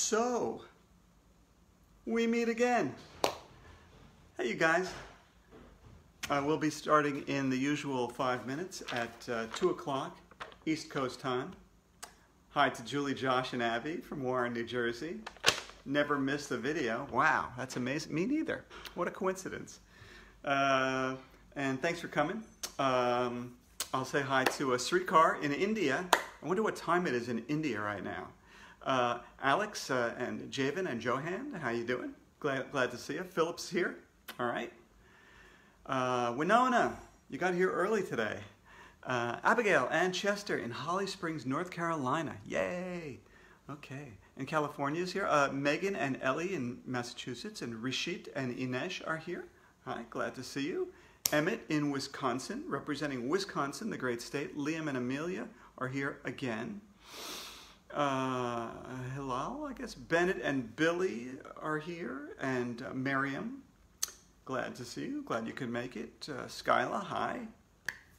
So, we meet again. Hey, you guys. We'll be starting in the usual 5 minutes at 2 o'clock East Coast time. Hi to Julie, Josh, and Abby from Warren, New Jersey. Never missed a video. Wow, that's amazing. Me neither. What a coincidence. And thanks for coming. I'll say hi to a Srikar in India. I wonder what time it is in India right now. Alex and Javen and Johan, how you doing? Glad to see you. Philip's here. All right. Winona, you got here early today. Abigail and Chester in Holly Springs, North Carolina. Yay. Okay. And California's here. Megan and Ellie in Massachusetts, and Rishit and Inesh are here. Hi, glad to see you. Emmett in Wisconsin, representing Wisconsin, the great state. Liam and Amelia are here again. Hilal, I guess. Bennett and Billy are here, and Miriam. Glad to see you. Glad you could make it. Skyla, hi.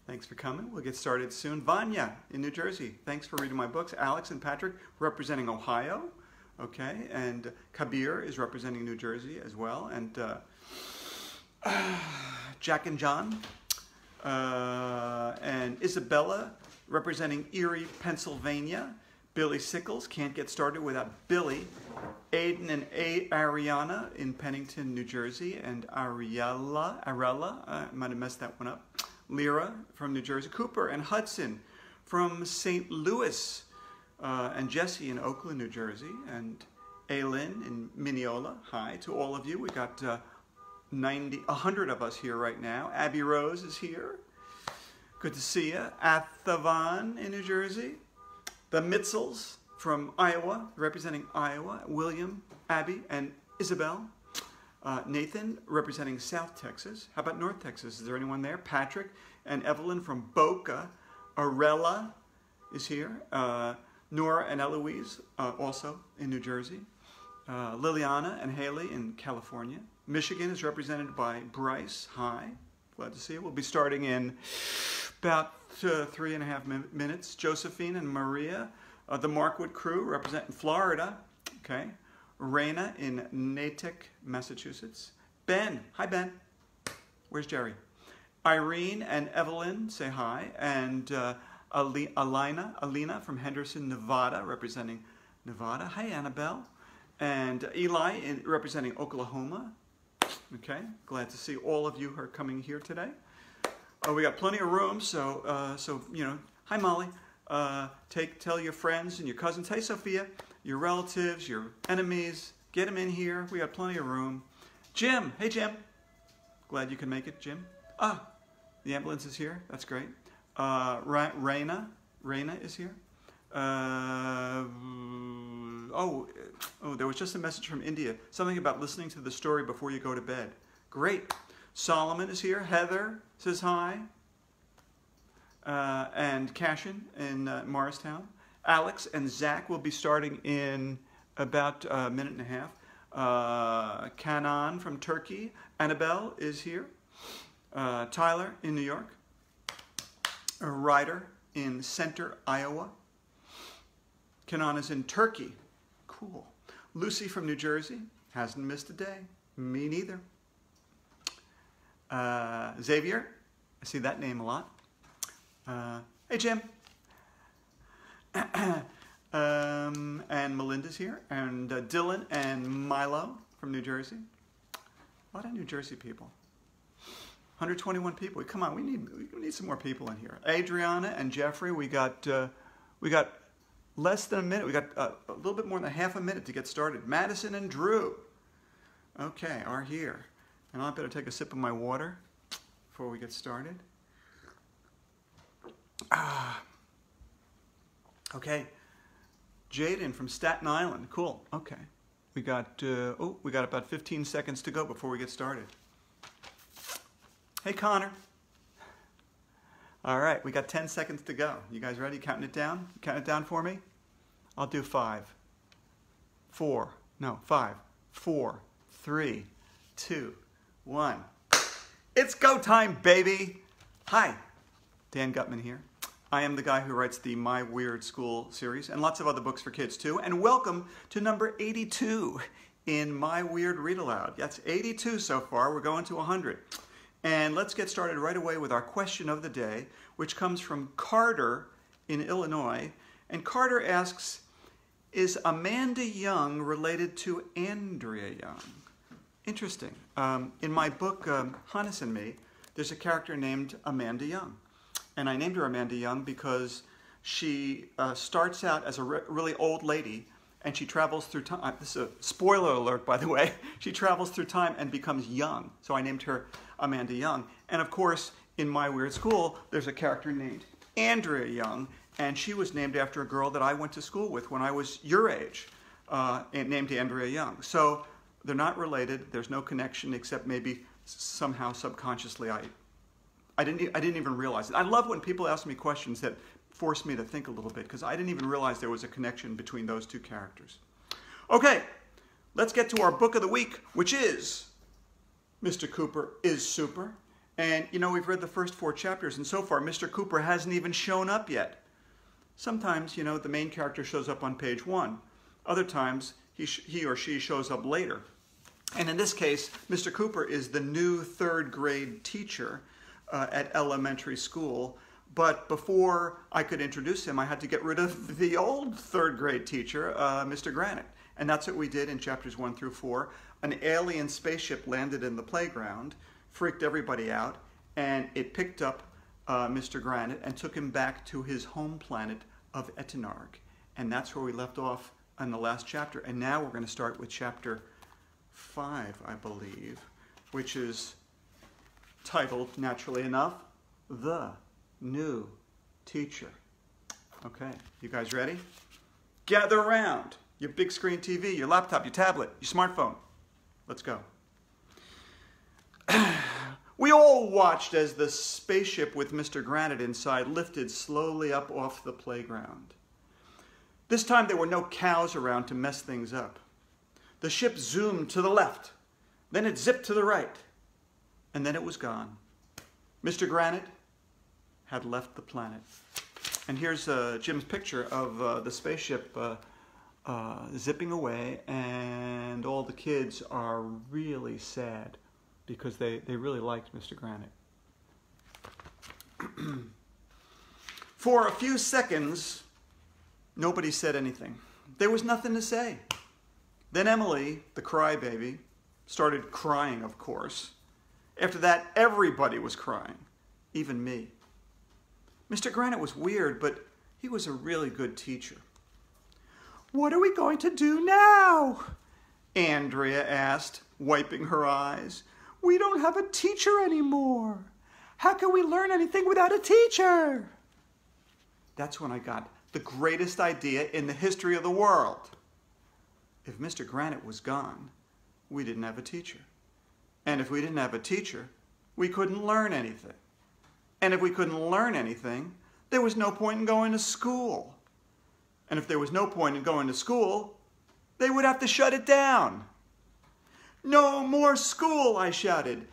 Thanks for coming. We'll get started soon. Vanya in New Jersey. Thanks for reading my books. Alex and Patrick representing Ohio. Okay. And Kabir is representing New Jersey as well. And Jack and John. And Isabella representing Erie, Pennsylvania. Billy Sickles, can't get started without Billy. Aiden and Ariana in Pennington, New Jersey. And Arella, I might have messed that one up. Lyra from New Jersey. Cooper and Hudson from St. Louis. And Jesse in Oakland, New Jersey. And Aylin in Mineola. Hi to all of you. We got 100 of us here right now. Abby Rose is here. Good to see you. Athavan in New Jersey. The Mitzels from Iowa, representing Iowa. William, Abby, and Isabel. Nathan, representing South Texas. How about North Texas? Is there anyone there? Patrick and Evelyn from Boca. Arella is here. Nora and Eloise, also in New Jersey. Liliana and Haley in California. Michigan is represented by Bryce. Hi, glad to see you. We'll be starting in about 3.5 minutes. Josephine and Maria, the Markwood crew, representing Florida. Okay. Raina in Natick, Massachusetts. Ben. Hi, Ben. Where's Jerry? Irene and Evelyn, say hi. And Alina from Henderson, Nevada, representing Nevada. Hi, Annabelle. And Eli representing Oklahoma. Okay. Glad to see all of you who are coming here today. We got plenty of room, so you know. Hi, Molly. Tell your friends and your cousins. Hey, Sophia. Your relatives, your enemies. Get them in here. We got plenty of room. Jim. Hey, Jim. Glad you can make it, Jim. The ambulance is here. That's great. Raina is here. There was just a message from India. Something about listening to the story before you go to bed. Great. Solomon is here. Heather says hi. And Cashin in Morristown. Alex and Zach will be starting in about a minute and a half. Canan from Turkey. Annabelle is here. Tyler in New York. Ryder in Center, Iowa. Canan is in Turkey. Cool. Lucy from New Jersey. Hasn't missed a day. Me neither. Xavier, I see that name a lot. Hey, Jim. And Melinda's here. And Dylan and Milo from New Jersey. A lot of New Jersey people. 121 people. Come on, we need some more people in here. Adriana and Jeffrey, we got less than a minute. We got a little bit more than half a minute to get started. Madison and Drew, okay, are here. And I better take a sip of my water before we get started. Okay, Jaden from Staten Island. Cool. Okay, we got about 15 seconds to go before we get started. Hey, Connor. All right, we got 10 seconds to go. You guys ready? Counting it down? Count it down for me. I'll do 5, 4, 3, 2, 1. It's go time, baby. Hi, Dan Gutman here. I am the guy who writes the My Weird School series and lots of other books for kids too. And welcome to number 82 in My Weird Read Aloud. That's 82 so far. We're going to 100. And let's get started right away with our question of the day, which comes from Carter in Illinois. And Carter asks, is Amanda Young related to Andrea Young? Interesting. In my book, Hannes and Me, there's a character named Amanda Young. And I named her Amanda Young because she starts out as a really old lady, and she travels through time. This is a spoiler alert, by the way. She travels through time and becomes young. So I named her Amanda Young. And of course, in My Weird School, there's a character named Andrea Young, and she was named after a girl that I went to school with when I was your age, named Andrea Young. So they're not related. There's no connection, except maybe somehow subconsciously I didn't even realize it. I love when people ask me questions that force me to think a little bit, because I didn't even realize there was a connection between those two characters. Okay, let's get to our book of the week, which is Mr. Cooper is Super. And you know, we've read the first 4 chapters, and so far Mr. Cooper hasn't even shown up yet. Sometimes, you know, the main character shows up on page 1. Other times, he or she shows up later. And in this case, Mr. Cooper is the new 3rd grade teacher at elementary school. But before I could introduce him, I had to get rid of the old 3rd grade teacher, Mr. Granite. And that's what we did in chapters 1 through 4. An alien spaceship landed in the playground, freaked everybody out, and it picked up Mr. Granite and took him back to his home planet of Etenarg. And that's where we left off in the last chapter. And now we're going to start with chapter 5, I believe, which is titled, naturally enough, The New Teacher. Okay, you guys ready? Gather around. Your big screen TV, your laptop, your tablet, your smartphone. Let's go. We all watched as the spaceship with Mr. Granite inside lifted slowly up off the playground. This time there were no cows around to mess things up. The ship zoomed to the left, then it zipped to the right, and then it was gone. Mr. Granite had left the planet. And here's Jim's picture of the spaceship zipping away, and all the kids are really sad because they really liked Mr. Granite. For a few seconds, nobody said anything. There was nothing to say. Then Emily, the crybaby, started crying, of course. After that, everybody was crying, even me. Mr. Granite was weird, but he was a really good teacher. What are we going to do now? Andrea asked, wiping her eyes. We don't have a teacher anymore. How can we learn anything without a teacher? That's when I got the greatest idea in the history of the world. If Mr. Granite was gone, we didn't have a teacher. And if we didn't have a teacher, we couldn't learn anything. And if we couldn't learn anything, there was no point in going to school. And if there was no point in going to school, they would have to shut it down. No more school, I shouted,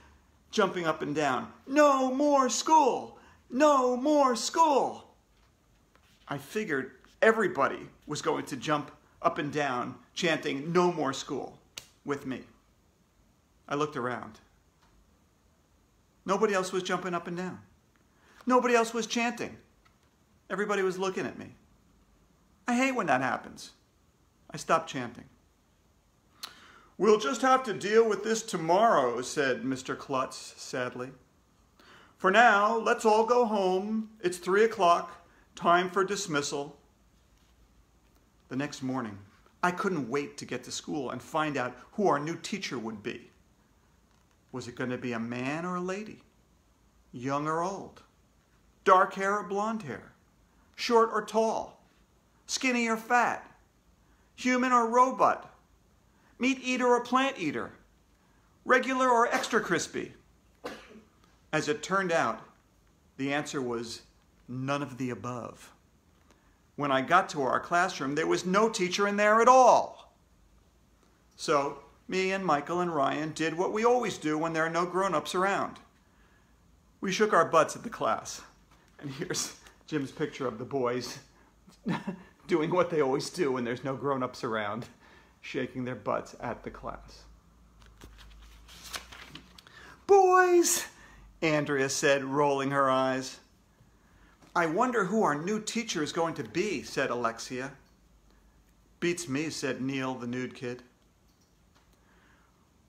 jumping up and down. No more school! No more school! I figured everybody was going to jump up and down, chanting, no more school, with me. I looked around. Nobody else was jumping up and down. Nobody else was chanting. Everybody was looking at me. I hate when that happens. I stopped chanting. We'll just have to deal with this tomorrow, said Mr. Klutz sadly. For now, let's all go home. It's 3 o'clock, time for dismissal. The next morning, I couldn't wait to get to school and find out who our new teacher would be. Was it going to be a man or a lady? Young or old? Dark hair or blonde hair? Short or tall? Skinny or fat? Human or robot? Meat eater or plant eater? Regular or extra crispy? As it turned out, the answer was none of the above. When I got to our classroom, there was no teacher in there at all. So, me and Michael and Ryan did what we always do when there are no grown-ups around. We shook our butts at the class. And here's Jim's picture of the boys doing what they always do when there's no grown-ups around, shaking their butts at the class. "Boys," Andrea said, rolling her eyes. "I wonder who our new teacher is going to be," said Alexia. "Beats me," said Neil, the nude kid.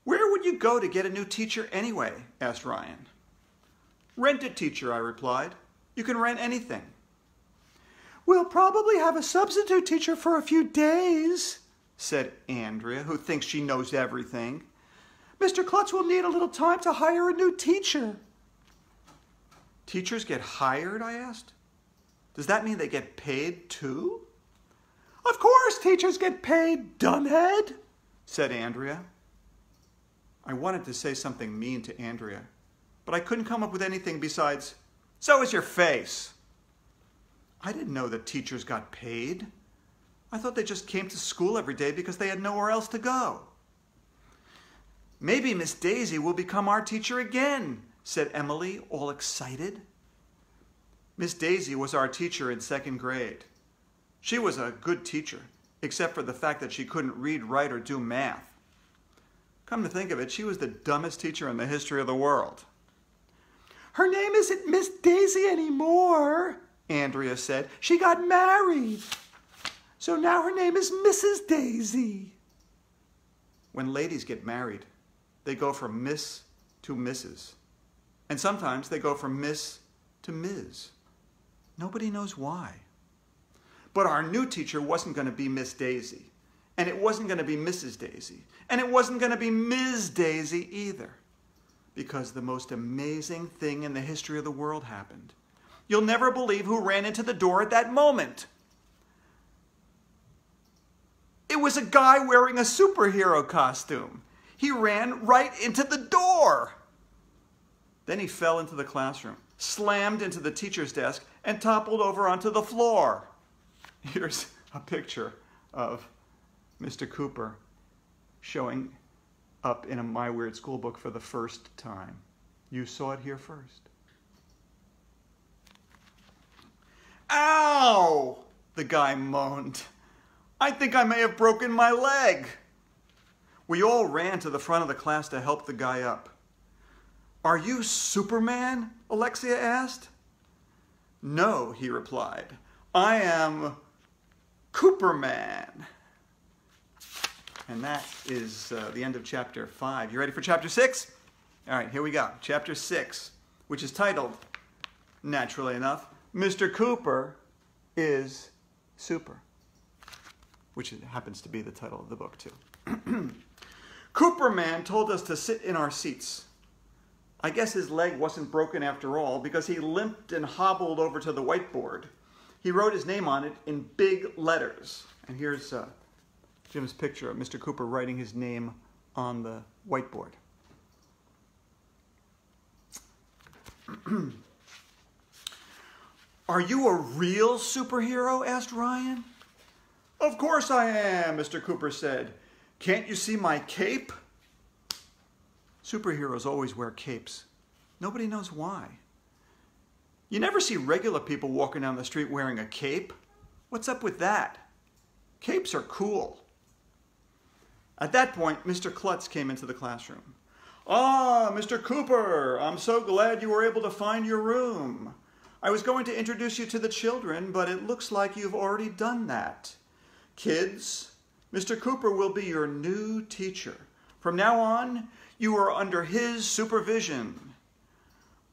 "Where would you go to get a new teacher anyway?" asked Ryan. "Rent a teacher," I replied. "You can rent anything." "We'll probably have a substitute teacher for a few days," said Andrea, who thinks she knows everything. "Mr. Klutz will need a little time to hire a new teacher." "Teachers get hired?" I asked. "Does that mean they get paid too?" "Of course teachers get paid, dunhead," said Andrea. I wanted to say something mean to Andrea, but I couldn't come up with anything besides, "So is your face." I didn't know that teachers got paid. I thought they just came to school every day because they had nowhere else to go. "Maybe Miss Daisy will become our teacher again," said Emily, all excited. Miss Daisy was our teacher in 2nd grade. She was a good teacher, except for the fact that she couldn't read, write, or do math. Come to think of it, she was the dumbest teacher in the history of the world. "Her name isn't Miss Daisy anymore," Andrea said. "She got married. So now her name is Mrs. Daisy." When ladies get married, they go from Miss to Mrs. And sometimes they go from Miss to Ms. Nobody knows why. But our new teacher wasn't going to be Miss Daisy. And it wasn't going to be Mrs. Daisy. And it wasn't going to be Ms. Daisy either. Because the most amazing thing in the history of the world happened. You'll never believe who ran into the door at that moment. It was a guy wearing a superhero costume. He ran right into the door. Then he fell into the classroom, slammed into the teacher's desk, and toppled over onto the floor. Here's a picture of Mr. Cooper showing up in a My Weird School book for the first time. You saw it here first. "Ow!" the guy moaned. "I think I may have broken my leg." We all ran to the front of the class to help the guy up. "Are you Superman?" Alexia asked. "No," he replied. "I am Cooperman." And that is the end of chapter 5. You ready for chapter 6? All right, here we go. Chapter 6, which is titled, naturally enough, Mr. Cooper is Super, which happens to be the title of the book, too. Cooperman told us to sit in our seats. I guess his leg wasn't broken after all, because he limped and hobbled over to the whiteboard. He wrote his name on it in big letters. And here's Jim's picture of Mr. Cooper writing his name on the whiteboard. "Are you a real superhero?" asked Ryan. "Of course I am," Mr. Cooper said. "Can't you see my cape?" Superheroes always wear capes. Nobody knows why. You never see regular people walking down the street wearing a cape. What's up with that? Capes are cool. At that point, Mr. Klutz came into the classroom. "Ah, Mr. Cooper, I'm so glad you were able to find your room. I was going to introduce you to the children, but it looks like you've already done that. Kids, Mr. Cooper will be your new teacher. From now on, you are under his supervision."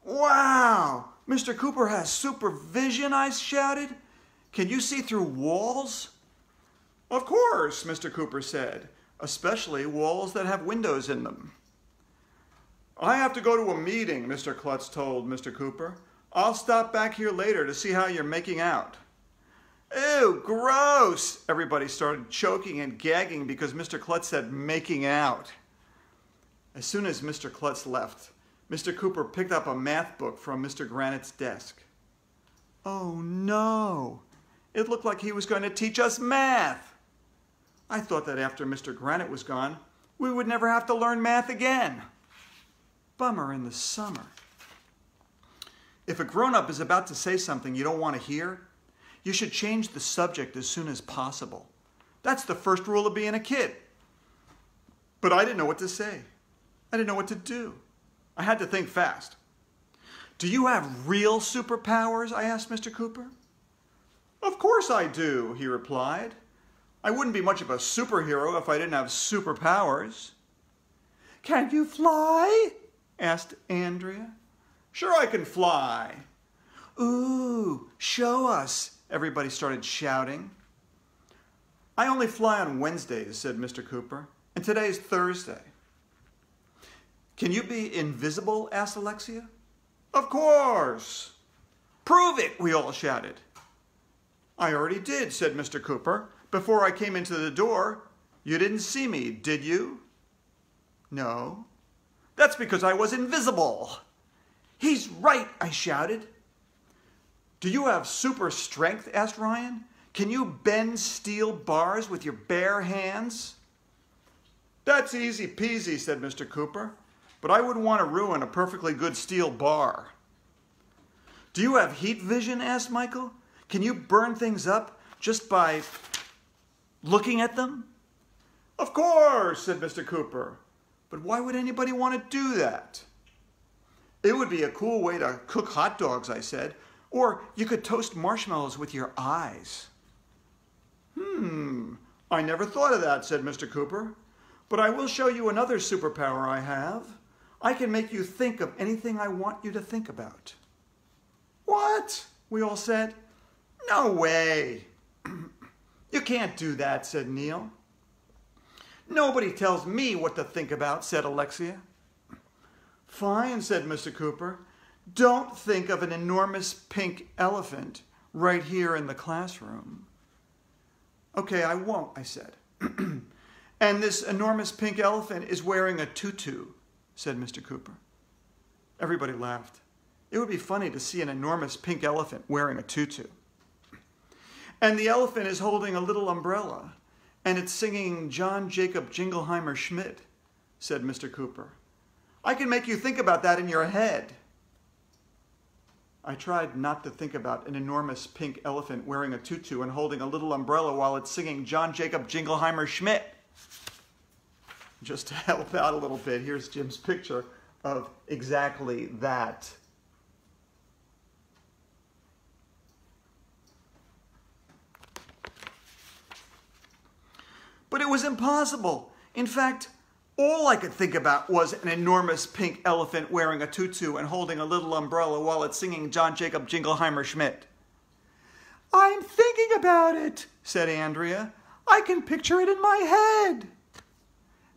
"Wow! Mr. Cooper has supervision," I shouted. "Can you see through walls?" "Of course," Mr. Cooper said, "especially walls that have windows in them." "I have to go to a meeting," Mr. Klutz told Mr. Cooper. "I'll stop back here later to see how you're making out." "Ew, gross!" Everybody started choking and gagging because Mr. Klutz said making out. As soon as Mr. Klutz left, Mr. Cooper picked up a math book from Mr. Granite's desk. Oh no! It looked like he was going to teach us math! I thought that after Mr. Granite was gone, we would never have to learn math again. Bummer in the summer. If a grown-up is about to say something you don't want to hear, you should change the subject as soon as possible. That's the first rule of being a kid. But I didn't know what to say. I didn't know what to do. I had to think fast. Do you have real superpowers? I asked Mr. Cooper. Of course I do, he replied. I wouldn't be much of a superhero if I didn't have superpowers. Can you fly? Asked Andrea. Sure I can fly. Ooh, show us, everybody started shouting. I only fly on Wednesdays, said Mr. Cooper, and today's Thursday. Can you be invisible? Asked Alexia. Of course. Prove it, we all shouted. I already did, said Mr. Cooper. Before I came into the door, you didn't see me, did you? No. That's because I was invisible. He's right, I shouted. Do you have super strength? Asked Ryan. Can you bend steel bars with your bare hands? That's easy peasy, said Mr. Cooper, but I wouldn't want to ruin a perfectly good steel bar. Do you have heat vision? Asked Michael. Can you burn things up just by looking at them? Of course, said Mr. Cooper, but why would anybody want to do that? It would be a cool way to cook hot dogs, I said, or you could toast marshmallows with your eyes. I never thought of that, said Mr. Cooper. But I will show you another superpower I have. I can make you think of anything I want you to think about. What? We all said. No way. You can't do that, said Neil. Nobody tells me what to think about, said Alexia. Fine, said Mr. Cooper. Don't think of an enormous pink elephant right here in the classroom. Okay, I won't, I said. And this enormous pink elephant is wearing a tutu, said Mr. Cooper. Everybody laughed. It would be funny to see an enormous pink elephant wearing a tutu. And the elephant is holding a little umbrella, and it's singing John Jacob Jingleheimer Schmidt, said Mr. Cooper. I can make you think about that in your head. I tried not to think about an enormous pink elephant wearing a tutu and holding a little umbrella while it's singing John Jacob Jingleheimer Schmidt. Just to help out a little bit, here's Jim's picture of exactly that. But it was impossible. In fact, all I could think about was an enormous pink elephant wearing a tutu and holding a little umbrella while it's singing John Jacob Jingleheimer Schmidt. I'm thinking about it, said Andrea. I can picture it in my head.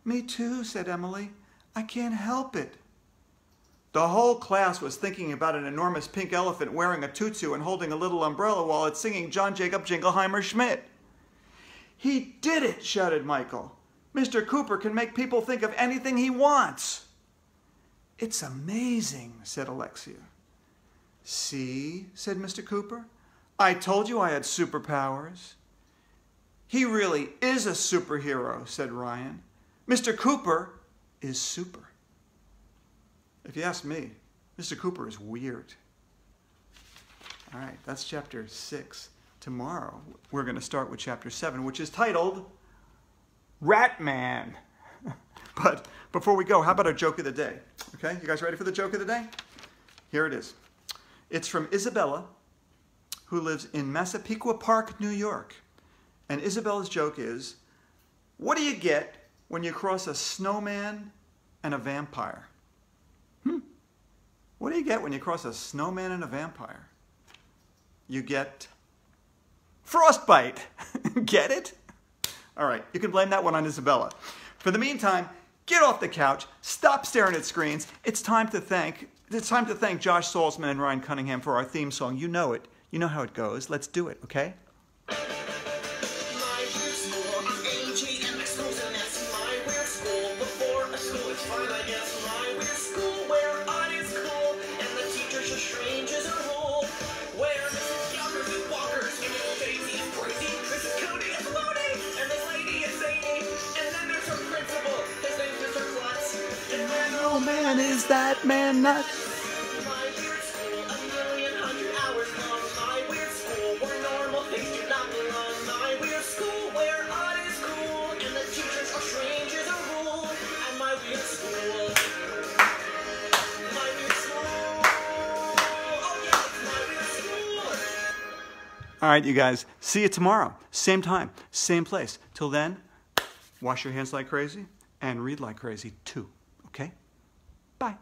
Me too, said Emily. I can't help it. The whole class was thinking about an enormous pink elephant wearing a tutu and holding a little umbrella while it's singing John Jacob Jingleheimer Schmidt. He did it, shouted Michael. Mr. Cooper can make people think of anything he wants. It's amazing, said Alexia. See, said Mr. Cooper. I told you I had superpowers. He really is a superhero, said Ryan. Mr. Cooper is super. If you ask me, Mr. Cooper is weird. All right, that's chapter 6. Tomorrow, we're going to start with chapter 7, which is titled Rat Man. But before we go, how about our joke of the day? Okay, you guys ready for the joke of the day? Here it is. It's from Isabella, who lives in Massapequa Park, New York. And Isabella's joke is, what do you get when you cross a snowman and a vampire? What do you get when you cross a snowman and a vampire? You get frostbite. Get it? All right, you can blame that one on Isabella. For the meantime, get off the couch, stop staring at screens. It's time to thank Josh Salzman and Ryan Cunningham for our theme song. You know it. You know how it goes. Let's do it, okay? Oh man, is that man nuts? All right, you guys. See you tomorrow. Same time, same place. Till then, wash your hands like crazy and read like crazy too. Okay? Bye.